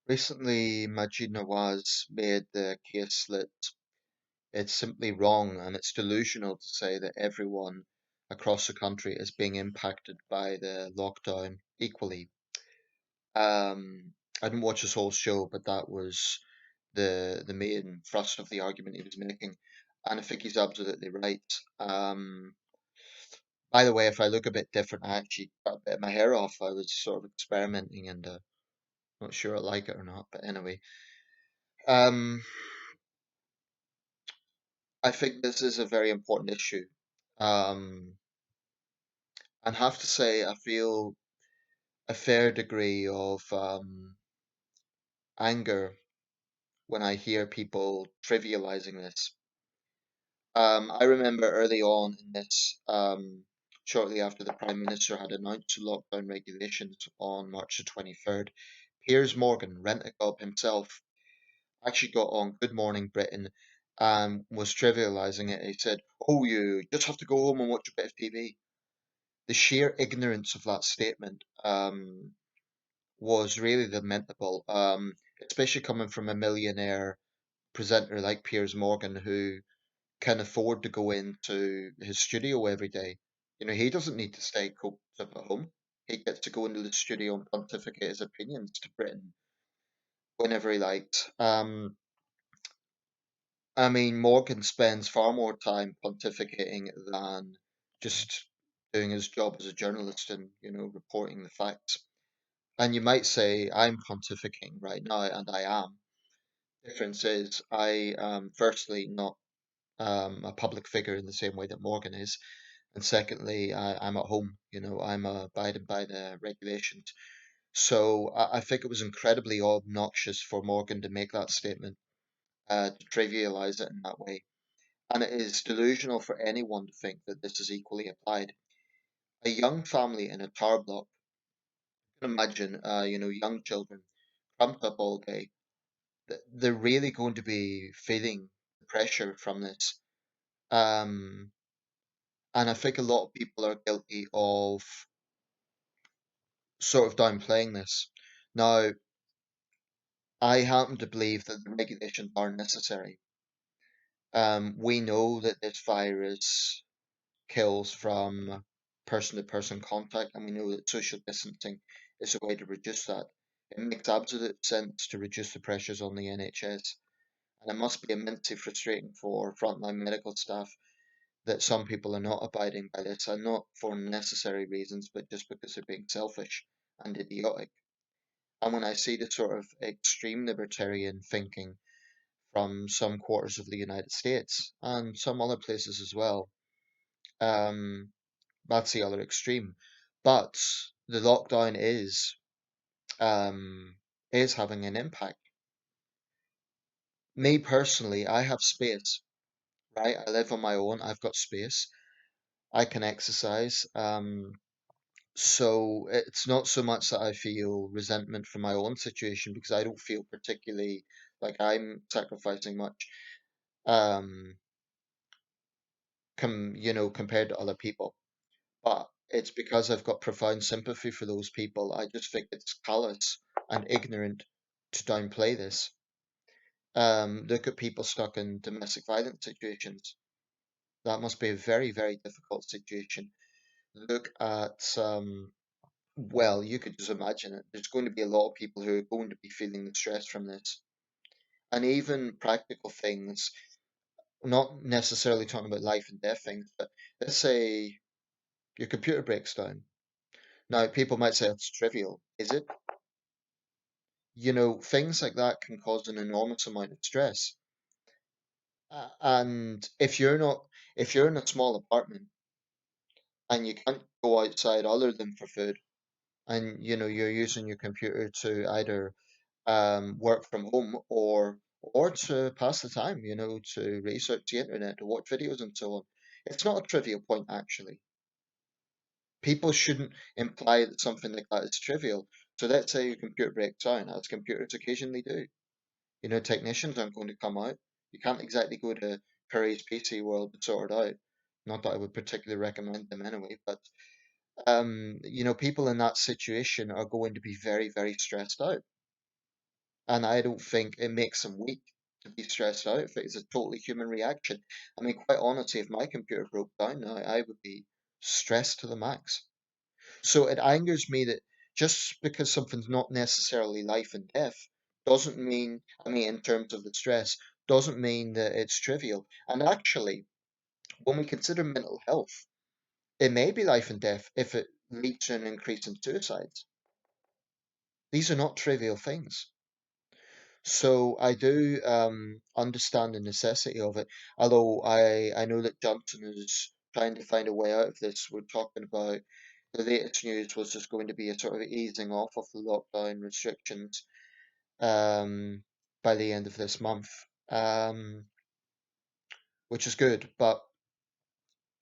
Recently, Maajid Nawaz made the case that it's simply wrong and it's delusional to say that everyone across the country is being impacted by the lockdown equally. Um, I didn't watch this whole show, but that was the main thrust of the argument he was making, and I think he's absolutely right. By the way, if I look a bit different, I actually cut a bit of my hair off. I was sort of experimenting and not sure I like it or not, but anyway. Um, I think this is a very important issue. Um, and have to say, I feel a fair degree of anger when I hear people trivializing this. I remember early on in this, shortly after the Prime Minister had announced the lockdown regulations on March the 23rd, Piers Morgan, rent-a-gob himself, actually got on Good Morning Britain and was trivializing it. He said, "Oh, you just have to go home and watch a bit of TV." The sheer ignorance of that statement was really lamentable, especially coming from a millionaire presenter like Piers Morgan, who can afford to go into his studio every day. You know, he doesn't need to stay cooped up at home. He gets to go into the studio and pontificate his opinions to Britain whenever he likes. I mean, Morgan spends far more time pontificating than just doing his job as a journalist and, reporting the facts. And you might say, I'm pontificating right now, and I am. Difference is, I am firstly not a public figure in the same way that Morgan is. And secondly, I'm at home, I'm abiding by the regulations. So I think it was incredibly obnoxious for Morgan to make that statement, to trivialize it in that way. And it is delusional for anyone to think that this is equally applied. A young family in a tower block, you can imagine, young children, cramped up all day, they're really going to be feeling the pressure from this. Um, and I think a lot of people are guilty of sort of downplaying this. Now, I happen to believe that the regulations are necessary. We know that this virus kills from person to person contact, and we know that social distancing is a way to reduce that. It makes absolute sense to reduce the pressures on the NHS, and it must be immensely frustrating for frontline medical staff that some people are not abiding by this, and not for necessary reasons, but just because they're being selfish and idiotic. And when I see the sort of extreme libertarian thinking from some quarters of the United States and some other places as well, um, that's the other extreme. But the lockdown is having an impact. Me personally, I have space, right? I live on my own. I've got space. I can exercise. So it's not so much that I feel resentment for my own situation because I don't feel particularly like I'm sacrificing much, um, compared to other people. But it's because I've got profound sympathy for those people. I just think it's callous and ignorant to downplay this. Look at people stuck in domestic violence situations. That must be a very, very difficult situation. Look at, well, you could just imagine it. There's going to be a lot of people who are going to be feeling the stress from this. And even practical things, not necessarily talking about life and death things, but let's say your computer breaks down. Now, people might say it's trivial. Is it? Things like that can cause an enormous amount of stress. And if you're in a small apartment and you can't go outside other than for food, and you're using your computer to either work from home or to pass the time, to research the internet, to watch videos and so on, it's not a trivial point actually. People shouldn't imply that something like that is trivial. So let's say your computer breaks down, as computers occasionally do. Technicians aren't going to come out. You can't exactly go to Curry's PC World to sort it out. Not that I would particularly recommend them anyway, but people in that situation are going to be very, very stressed out. And I don't think it makes them weak to be stressed out. I think it's a totally human reaction. I mean, quite honestly, if my computer broke down now, I would be stressed to the max. So it angers me that just because something's not necessarily life and death doesn't mean, I mean, in terms of the stress, doesn't mean that it's trivial. And actually, when we consider mental health, it may be life and death if it leads to an increase in suicides. These are not trivial things. So I do understand the necessity of it, although I know that Johnson is trying to find a way out of this. We're talking about the latest news was just going to be a sort of easing off of the lockdown restrictions um, by the end of this month, um, which is good. But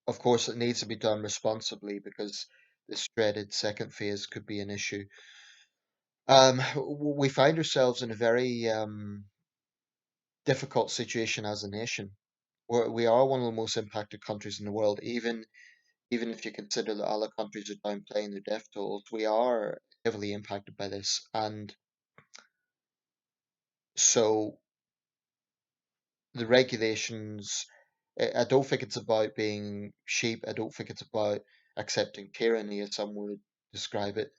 of course, it needs to be done responsibly because this dreaded second phase could be an issue. We find ourselves in a very difficult situation as a nation. We are one of the most impacted countries in the world, even if you consider that other countries are downplaying their death tolls. We are heavily impacted by this, and so the regulations. I don't think it's about being sheep. I don't think it's about accepting tyranny, as some would describe it.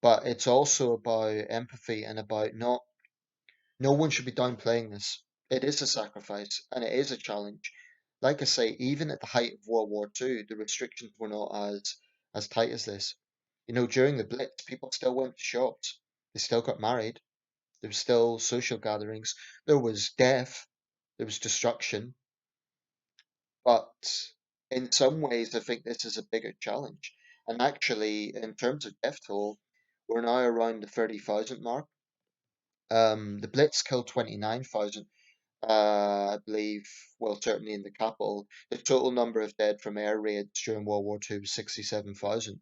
But it's also about empathy and about not. No one should be downplaying this. It is a sacrifice and it is a challenge. Like I say, even at the height of World War II, the restrictions were not as tight as this. You know, during the Blitz, people still went to shops. They still got married. There was still social gatherings. There was death. There was destruction. But in some ways, I think this is a bigger challenge. And actually, in terms of death toll, we're now around the 30,000 mark. The Blitz killed 29,000. I believe, well, certainly in the capital, the total number of dead from air raids during World War II was 67,000.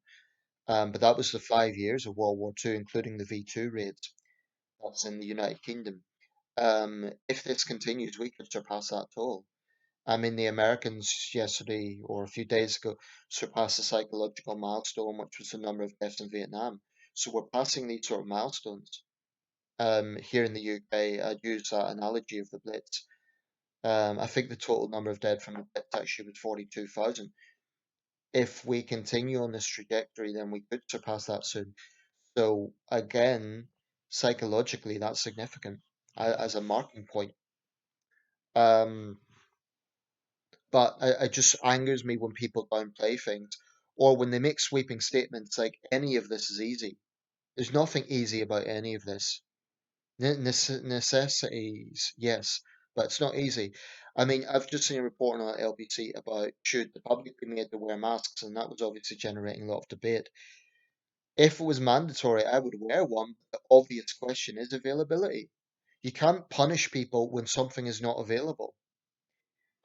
But that was the 5 years of World War II, including the V2 raids. That's in the United Kingdom. If this continues, we could surpass that total. I mean, the Americans yesterday or a few days ago surpassed the psychological milestone, which was the number of deaths in Vietnam. So we're passing these sort of milestones. Here in the UK, I'd use that analogy of the Blitz. I think the total number of dead from the Blitz actually was 42,000. If we continue on this trajectory, then we could surpass that soon. So again, psychologically, that's significant as a marking point. Um, but it just angers me when people downplay things or when they make sweeping statements like any of this is easy. There's nothing easy about any of this. Necessities, yes, but it's not easy. I mean, I've just seen a report on LBC about should the public be made to wear masks, and that was obviously generating a lot of debate. If it was mandatory, I would wear one. The obvious question is availability. You can't punish people when something is not available.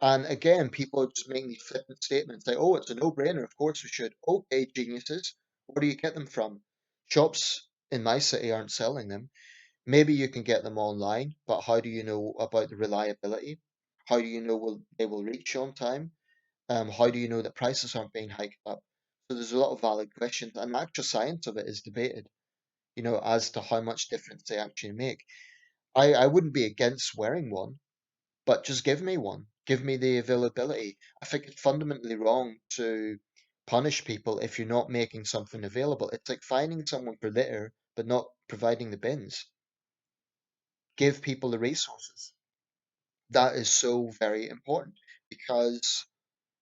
And again, people are just making these flippant statements like, oh, it's a no-brainer, of course we should. Okay, geniuses, where do you get them from? Shops in my city aren't selling them. Maybe you can get them online, but how do you know about the reliability? How do you know they will reach you on time? How do you know that prices aren't being hiked up? So there's a lot of valid questions, and the actual science of it is debated, as to how much difference they actually make. I wouldn't be against wearing one, but just give me one. Give me the availability. I think it's fundamentally wrong to punish people if you're not making something available. It's like finding someone for litter, but not providing the bins. Give people the resources. That is so very important because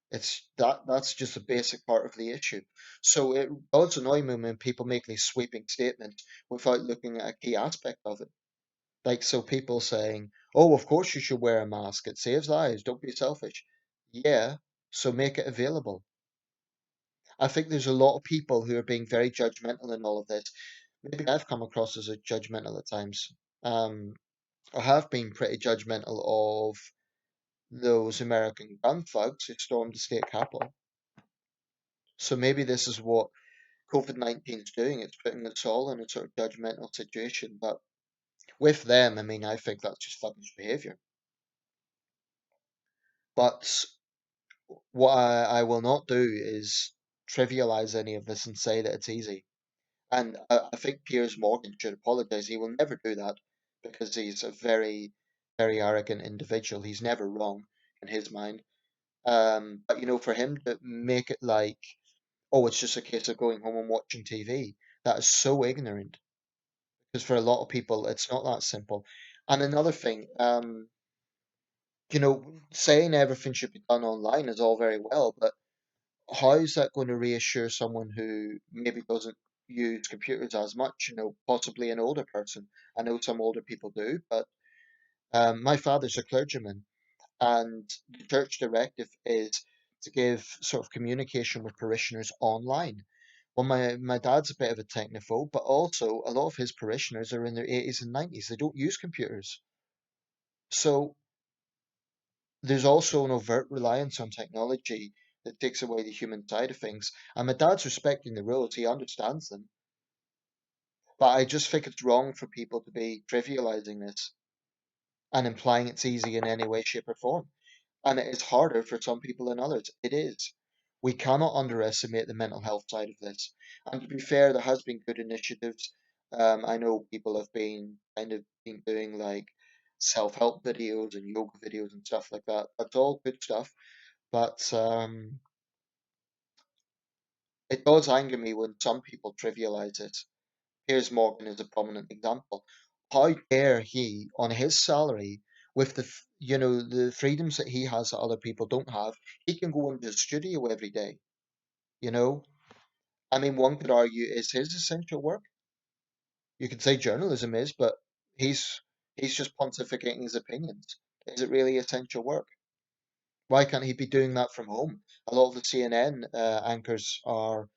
that's just a basic part of the issue. So it does annoy me when people make these sweeping statements without looking at a key aspect of it. Like so people saying, "Oh, of course you should wear a mask. It saves lives. Don't be selfish." Yeah, so make it available. I think there's a lot of people who are being very judgmental in all of this. Maybe I've come across as a judgmental at times. Um, I have been pretty judgmental of those American gun thugs who stormed the state capitol. So maybe this is what COVID-19 is doing. It's putting us all in a sort of judgmental situation. But with them, I mean, I think that's just thuggish behavior. But what I will not do is trivialize any of this and say that it's easy. And I think Piers Morgan should apologize. He will never do that because he's a very, very arrogant individual. He's never wrong in his mind. But for him to make it like, oh, it's just a case of going home and watching TV, that is so ignorant. Because for a lot of people, it's not that simple. And another thing, saying everything should be done online is all very well, but how is that going to reassure someone who maybe doesn't use computers as much, possibly an older person? I know some older people do, but my father's a clergyman, and the church directive is to give sort of communication with parishioners online. Well, my dad's a bit of a technophobe, but also a lot of his parishioners are in their 80s and 90s. They don't use computers. So there's also an overt reliance on technology that takes away the human side of things. And my dad's respecting the rules, he understands them. But I just think it's wrong for people to be trivializing this and implying it's easy in any way, shape, or form. And it is harder for some people than others. It is. We cannot underestimate the mental health side of this. And to be fair, there has been good initiatives. I know people have been kind of been doing like self-help videos and yoga videos and stuff like that. That's all good stuff. But it does anger me when some people trivialize it. Piers Morgan is a prominent example. How dare he, on his salary, with the freedoms that he has that other people don't have, he can go into the studio every day. You know, I mean, one could argue is his essential work. You could say journalism is, but he's he's just pontificating his opinions. Is it really essential work? Why can't he be doing that from home? A lot of the CNN anchors are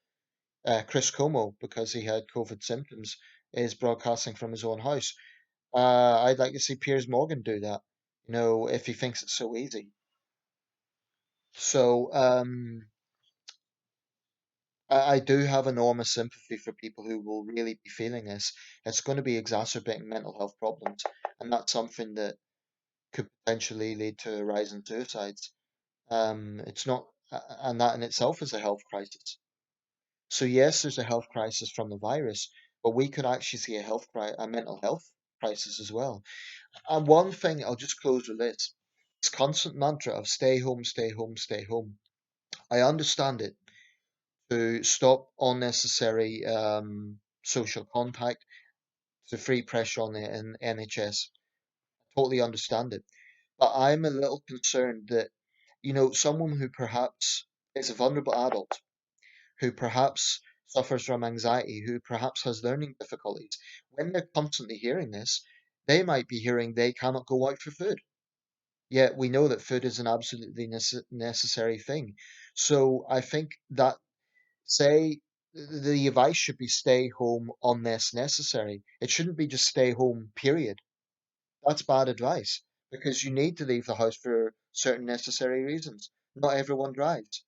Chris Como, because he had COVID symptoms, is broadcasting from his own house. I'd like to see Piers Morgan do that, if he thinks it's so easy. So I do have enormous sympathy for people who will really be feeling this. It's going to be exacerbating mental health problems, and that's something that could potentially lead to a rise in suicides. It's not, and that in itself is a health crisis. So yes, there's a health crisis from the virus, but we could actually see a mental health crisis as well. And one thing, I'll just close with this constant mantra of stay home, stay home, stay home. I understand it to stop unnecessary social contact, to free pressure on the NHS. Totally understand it. But I'm a little concerned that, someone who perhaps is a vulnerable adult, who perhaps suffers from anxiety, who perhaps has learning difficulties, when they're constantly hearing this, they might be hearing they cannot go out for food. Yet we know that food is an absolutely necessary thing. So I think that, say, the advice should be stay home unless necessary. It shouldn't be just stay home, period. That's bad advice because you need to leave the house for certain necessary reasons. Not everyone drives.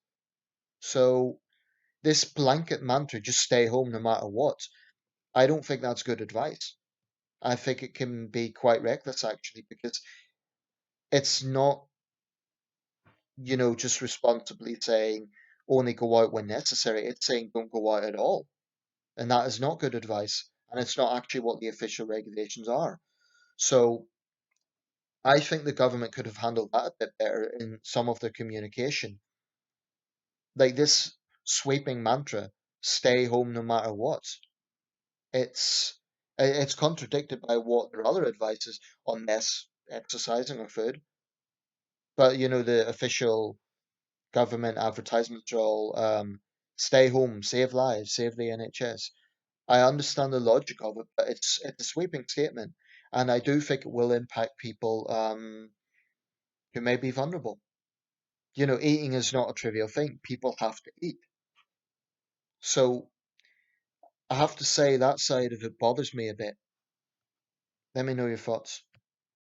So this blanket mantra, just stay home no matter what, I don't think that's good advice. I think it can be quite reckless actually because it's not, just responsibly saying only go out when necessary. It's saying don't go out at all. And that is not good advice. And it's not actually what the official regulations are. So I think the government could have handled that a bit better in some of their communication. Like this sweeping mantra, stay home no matter what. It's contradicted by what their other advice is on less exercising or food. But the official government advertisements are all stay home, save lives, save the NHS. I understand the logic of it, but it's a sweeping statement, and I do think it will impact people who may be vulnerable. Eating is not a trivial thing. People have to eat. So I have to say that side of it bothers me a bit. Let me know your thoughts.